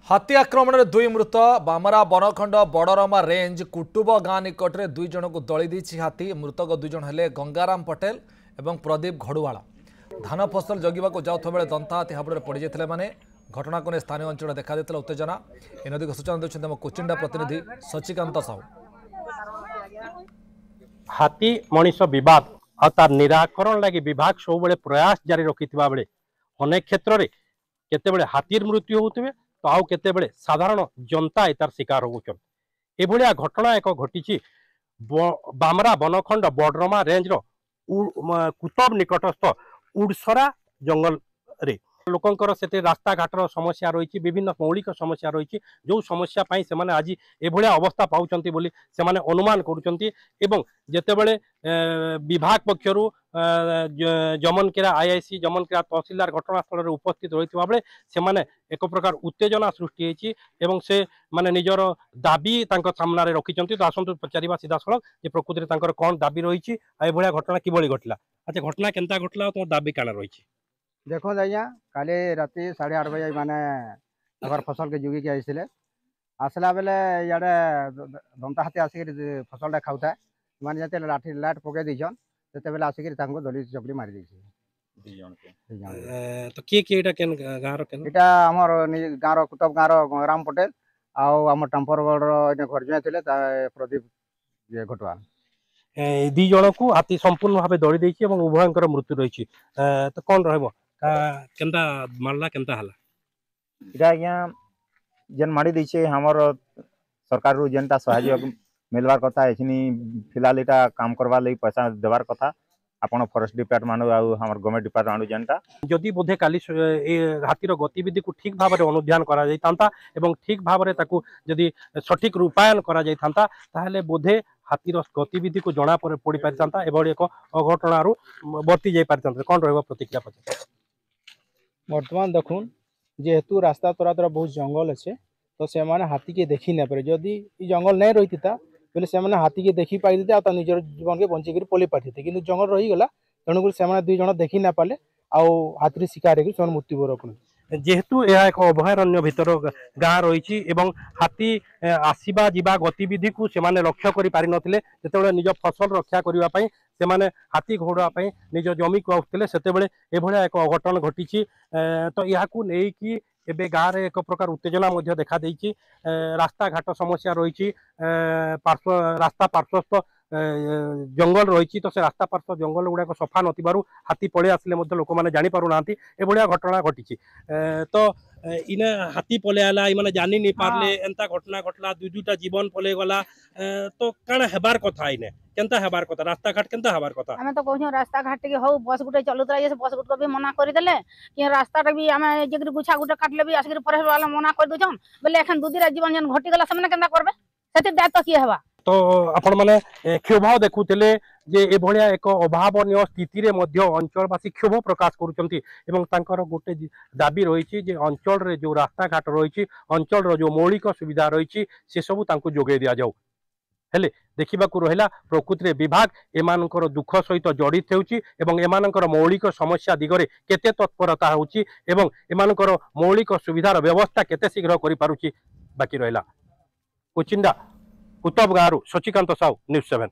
हाथी आक्रमण में दुई मृत बामरा बनखंड बड़रमा रेंज कुटुब गाँ निकट में दुई जन को दली दी हाथी। मृतक दुई जन हेले गंगाराम पटेल और प्रदीप घड़ुआला। धान फसल जगिबा जाउथा बेले दंता हाथी हाबुड़े पड़ जाते माने। घटना को स्थानीय अंचल देखा देता उत्तेजना। ए नदी सूचना देते आम कोचिंडा प्रतिनिधि शशिकांत साहू। हाथी मनीष बद और तार निराकरण लगी विभाग सब प्रयास जारी रखि बेले अनेक क्षेत्र में केते हाथीर मृत्यु होते तो आउ केते साधारण जनता तार शिकार होती। घटना एक घटी बामरा बनखंड बड़रमा रेंज कुतब निकटस्थ उड़सरा जंगल रे लोकंकर से रास्ता घाटर समस्या रही विभिन्न मौलिक समस्या रही जो समस्या से माने आज एभलिया अवस्था पाउछंती बोली से माने अनुमान करुछंती। एवं जेतेबेले विभाग पक्षर जमनकेरा आईआईसी जमनकेरा तहसीलदार घटनास्थल उपस्थित रही बेले से माने एक प्रकार उत्तेजना सृष्टि होती एवं से माने निजर दाबी तांको सामने रखिछंती। तो आसंतु पचारिबा सीधा सड़क जे प्रकृति तांकर कोन दाबी रही एभलिया घटना किबळी घटला। अच्छा घटना केनता घटला तो दाबी काना रही देखो आज्ञा काली राति 8:30 बजे माने अगर फसल के जुगी के आसला बेले इे दंता हाथी आसिक फसलटा खाऊता माने जते लाठी लाइट पके दीछन से बेले आसिक दली चकड़ी मारी तो किए किए एटा केन गाँव रो केन एटा हमर गाँव रो कुतब गाँव रो गंगाराम पटेल आउ हमर टंपरगढ़ रो इने घर जुए थिले प्रदीप ये घटवाल दी जन को हाथी संपूर्ण भाव दली देछि एवं उभयंकर मृत्यु रही। तो कौन रहबो केनता मारला केनता हला इटा आज्ञा जेन माड़ी देछे हमर सरकार रु जेनटा सहयोग मिलवार कथा एखनी फिलहाल इटा काम करवा लई पैसा देवार कथा आपण फॉरेस्ट डिपार्टमेंट आउ हमर गवर्नमेंट डिपार्टमेंट जेनटा जदि बोधे काली हाथीर गतिविधि को ठीक भाव में अनुध्यान करा जाई थांता एवं ठीक भाव में ताकू जदि सठिक रूपायन करा जाई थांता ताहले बोधे हाथीर गतिविधि को जना पड़ी पारि थांता एभली एक अघटनारू बर्ती जाई पारि थांता। कौन रहबो प्रतिक्रिया पछे वर्तमान देखुन जेहेतु रास्ता तोरा तोरा बहुत जंगल अच्छे तो से माने हाथी के देखी ना पारे जदि जंगल नहीं रही था बोले से माने हाथी के देखी पाई देते निजर जीवन के बंचिक पलि पारे कि जंगल रहीगला तेणुक से दुई जन देखी ना पाले आउ हाथी शिकार हो मृत्युबर जेहेतु यह एक अभयारण्य भितर गाँ रही हाथी आसवा जीवा गतिविधि को से लक्ष्य कर पारि नथिले जेतेबेले निज फसल रक्षा करने से माने हाथी घोड़ापी निज जमी को आउଥିଲେ सेतेबेले एभलिया एक अघटन घटी। तो यह नहीं एबे गाँव रे एक प्रकार उत्तेजना मध्य देखा देइछि। रास्ता घाट समस्या रही पार्श्व रास्ता पार्श्वस्थ जंगल रही तो से रास्ता पार्श्व जंगल गुड़ाक सफा नथिबारु हाथी पळे आसिले मध्य लोक माने जानि पारु नांती एभलिया घटना घटी। तो इने हाथी पळे आला इमाने जानि नि पारले एंता घटना घटला दुई दुईटा जीवन पळे गला। तो काना हेबार कथा इने केनता हेबार कथा रास्ता घाट केनता हेबार कथा हमें तो कहू रास्ता घाट के हो बस गुटे चलुतरा ये बस गुट को भी मना कर देले कि रास्ता भी आमे जेकरी गुछा गुटे काटले भी आसकर फॉरेस्ट वाला मना कर दोछन बोले एखन दुदीरा जीवन जन घटी गला सेमने केनता करबे सेति दायित्व किए हेबा। तो आपण माने क्षोभ देखुले जे एभलिया एक अभावनीय स्थिति रे मध्य अंचलवासी क्षोभ प्रकाश करुचंती एवं तांकर गोटे दाबी रही जे अंचल रे जो रास्ता घाट रही अंचल रो जो मौलिक सुविधा रही से सब तांको जोगे दिया जाऊ हेले देखा रहा प्रकृति विभाग एमानकर दुख सहित जड़ित होउची एवं एमानकर मौलिक समस्या दिगरे केते तत्परता होउची एवं एमानकर मौलिक सुविधार व्यवस्था केते शीघ्र करि पारुची बाकी रहिला। कोचिंडा कुतब गाँव शशिकांत साहू न्यूज़ 7।